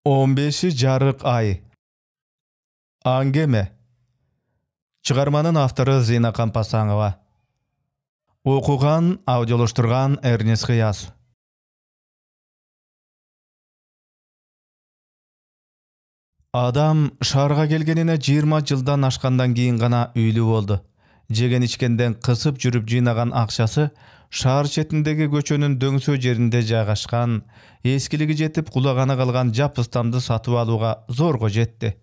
15 жарык ай. Аңгеме. Чыгарманын автору Зина Кампасаңова. Окуган, аудиолоштурган Эрнест Хыяз. Адам шаарга келгенине 20 жылдан ашкандан кийин гана үйлүү болду. Жеген ичкенден кысып жүрүп жыйнаган акчасы шаар четиндеги көчөнүн дөңсө жеринде жайгашкан, эскилиги жетип кулаганы калган жапыстамды сатып алууга зорго жетти.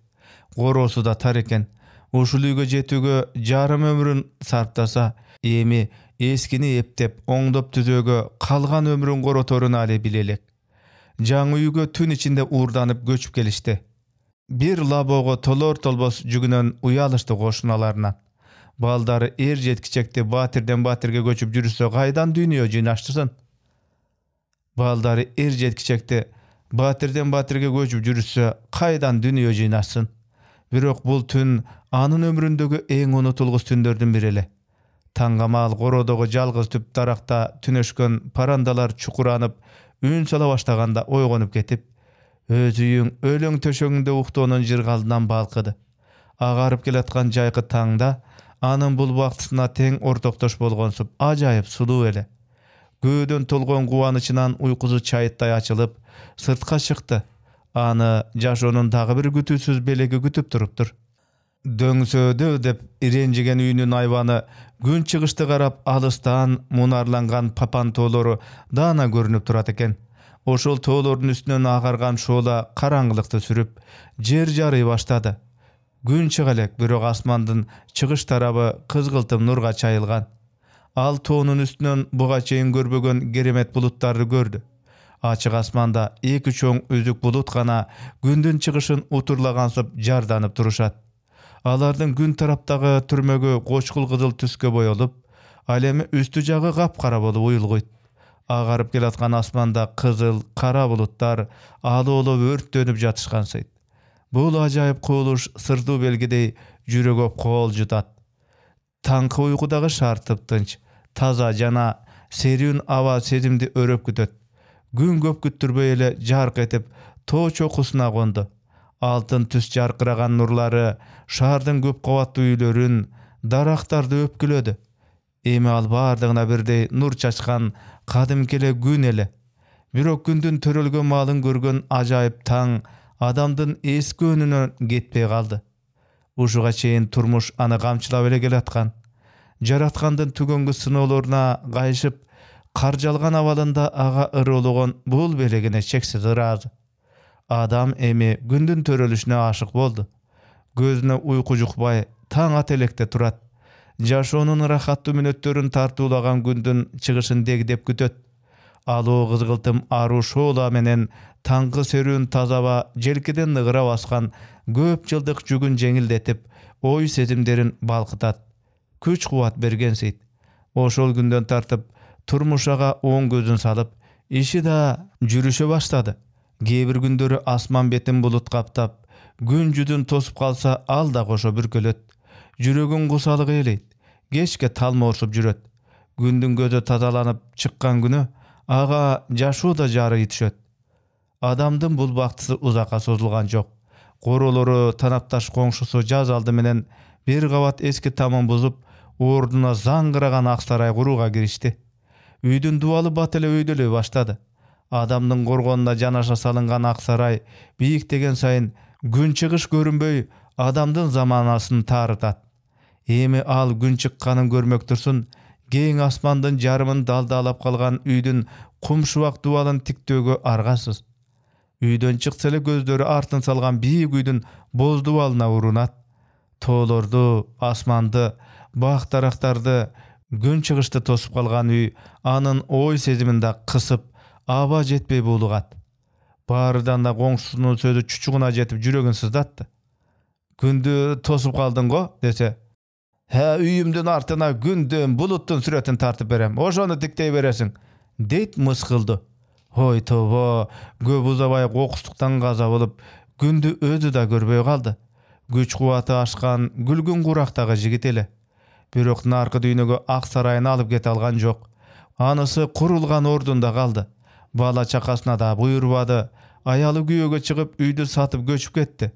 Короосу да тар экен. Ушул үйгө жетүүгө жарым өмүрүн сарптаса, эми эскини эптеп, оңдоп түзөөгө калган өмүрүн короторун али биле элек. Жаңы үйгө түн ичинде уурданып көчүп келишти. Бир лабоого толор-толбос жүгүнөн уялышты кошуналарынан. Балдары эр жеткичекти батирден батирге көчүп жүрүсө кайдан дүйнө жыйнаштырсын? Балдары эр жеткичекти батирден батирге көчүп жүрүсө кайдан дүйнө жыйнашсын? Бирок бул түн анын өмүрүндөгү эң унутулгус түндөрдүн бири эле. Таңгамал кородогу жалгыз түп даракта түнөшкөн парандалар чукуранып, үн сала баштаганда ойгонуп кетип, өз үйүң өлөң төшөгүңдө уктоонун жыргалынан балкыды. Агарып келаткан жайкы таңда анын бул бактысына тең ортоктош болгонсуп ажайып сулуу эле. Көөдөн толгон кубанычынан уйкусу чайыттай ачылып, сыртка чыкты. Аны жашоонун дагы бир күтүүсүз белеги күтүп туруптур. Дөңсөөдө деп иренжиген үйүнүн айваны күн чыгышты карап алыстан мунарланган папан тоолору даана көрүнүп турат экен. Ошол тоолордун үстүнөн агарган шоола караңгылыкты сүрүп, жер жарый баштады. Күн чыга элек, бирок асмандын чыгыш тарабы кызгылтым нурга чайылган. Ал тоонун үстүнөн буга чейин көрбөгөн керемет булуттарды көрдү. Ачык асманда эки чоң үзүк булут гана күндүн чыгышын утурлагансып жарданып турушат. Алардын күн тараптагы түрмөгү кочкул кызыл түскө боелуп, ал эми үстү жагы капкара болуп уюлгуйт. Агарып келаткан асманда кызыл, кара булуттар алоолоп өрттөнүп жатышкансыйт. Бул ажайып кубулуш сырдуу белгидей жүрөгө кол жутат. Таңкы уйкудагы шаар тыптынч, таза жана серүүн аба сезимди өрөп күтөт. Күн көп күттүрбөй эле жарк этип тоо чокусуна конду. Алтын түс жаркыраган нурлары шаардын көп кабаттуу үйлөрүн, дарактарды өпкүлөдү. Эми ал бардыгына бирдей нур чачкан кадимки эле күн эле. Бирок күндүн төрөлгөн маалын көргөн ажайып таң адамдын эски өнүнөн кетпей калды. Ушуга чейин турмуш аны камчылап эле келаткан. Жараткандын түгөнгү сыноолоруна кайышып, каржалган абалында ага ырыологон бул белегине чексиз ыраазы. Адам эми күндүн төрөлүшүнө ашык болду. Көзүнө уйку жукпай, таң ата электе турат. Жашоонун ырахаттуу мүнөттөрүн тартуулаган күндүн чыгышын дегдеп күтөт. Алуу кызгылтым аруу шоола менен таңкы серүүн тазаба желкиден ыгыра баскан көп жылдык жүгүн жеңилдетип, ой сезимдерин балкытат. Күч кубат бергенсейт. Ошол күндөн тартып турмуш ага оң көзүн салып, иши да жүрүшө баштады. Кээ бир күндөрү асман бетин булут каптап, күн жүзүн тосуп калса, ал да кошо бүркөлөт. Жүрөгүн кусалык ээлейт. Кечке талмоорсуп жүрөт. Күндүн көзү тазаланып чыккан күнү ага жашоо да жарый түшөт. Адамдын бул бактысы узакка созулган жок. Короолору танапташ коңшусу жаз алды менен бир кабат эски тамын бузуп, ордуна заңгыраган ак сарай курууга киришти. Үйдүн дубалы бат эле өйдөлөй баштады. Адамдын коргонуна жанаша салынган ак сарай бийиктеген сайын күн чыгыш көрүнбөй, адамдын заманасын таарытат. Эми ал күн чыкканын көрмөк турсун, кең асмандын жарымын далдаалап калган үйдүн кумшубак дубалын тиктөөгө аргасыз. Үйдөн чыкса эле көздөрү артын салган бийик үйдүн боз дубалына урунат. Тоолорду, асманды, бак дарактарды, күн чыгышты тосуп калган үй анын ой сезимин да кысып, аба жетпей буулугат. Баарыдан да коңшусунун сөзү чучугуна жетип жүрөгүн сыздатты. Күндү тосуп калдың го, десе. Үйүмдүн артына күндүн, булуттун сүрөтүн тартып берем, ошону тиктей бересиң, дейт мыскылды. Ой тобо, көп узабай кокустуктан каза болуп, күндү өзү да көрбөй калды. Күч кубаты ашкан күлгүн курактагы жигит эле. Бирок наркы дүйнөгө ак сарайын алып кете алган жок. Анысы курулган ордунда калды. Бала чакасына да буйрубады. Аялы күйөөгө чыгып үйдү сатып көчүп кетти.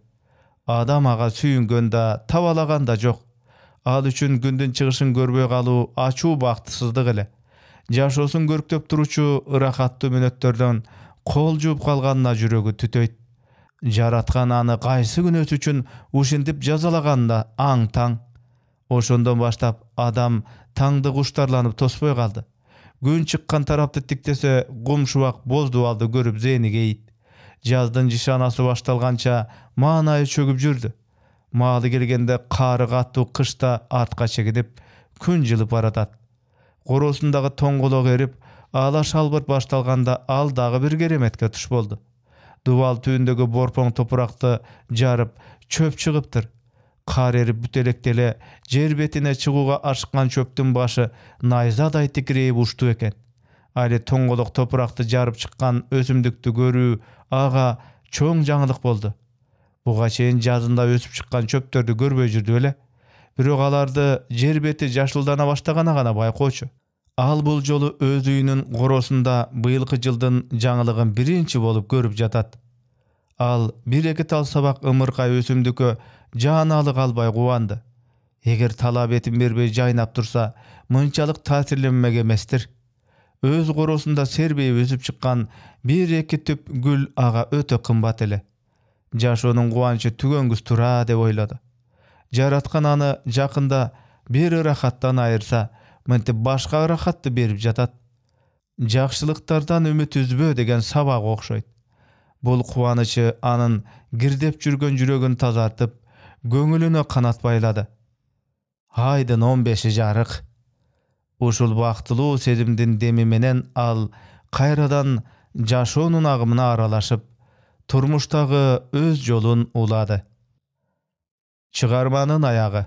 Адам ага сүйүнгөн да, табалаган да жок. Ал үчүн күндүн чыгышын көрбөй калуу ачуу бактысыздык эле. Жашоосун көрктөп туручу ырахаттуу мүнөттөрдөн кол жууп калганына жүрөгү түтөйт. Жараткан аны кайсы күнөөсү үчүн ушинтип жазалаганына аң-таң. Ошондон баштап адам таңды куштарланып тоспой калды. Күн чыккан тарапты тиктесе, кумшубак боз дубалды көрүп зээни кейит. Жаздын жишанасы башталганча маанайы чөгүп жүрдү. Маалы келгенде кары каттуу кышта артка чегинип, күн жылып баратат. Коросундагы тоңголок эрип, ала шалбырт башталганда ал дагы бир кереметке туш болду. Дубал түбүндөгү борпоң топуракты жарып, чөп чыгыптыр. Кар эрип бүтелектеле, жер бетине чыгууга ашыккан чөптүн башы найзадай тикирейип ушту экен. Али тоңголок топуракты жарып чыккан өсүмдүктү көрүү ага чоң жаңылык болду. Буга чейин жазында өсүп чыккан чөптөрдү көрбөй жүрдү эле. Бирок аларды жер бети жашылдана баштаганда гана байкоочу. Ал бул жолу өз үйүнүн коросунда быйылкы жылдын жаңылыгын биринчи болуп көрүп жатат. Ал бир-эки тал сабак ымыркай өсүмдүккө жааналы калбай кубанды. Эгер талап этин бербей жайнап турса, мынчалык таасирленмек эместир. Өз коросунда сербейип өсүп чыккан бир-эки түп гүл ага өтө кымбат эле. Жашоонун кубанычы түгөнгүс тура деп ойлоду. Жараткан аны жакында бир ырахаттан айырса, мынтип башка ырахатты берип жатат. Жакшылыктардан үмүт үзбө деген сабак окшойт. Бул кубанычы анын кирдеп жүргөн жүрөгүн тазартып, көңүлүнө канат байлады. Айдын 15-и жарык. Ушул бактылуу сезимдин деми менен ал кайрадан жашоонун агымына аралашып, турмуштагы өз жолун улады. Чыгарманын аягы.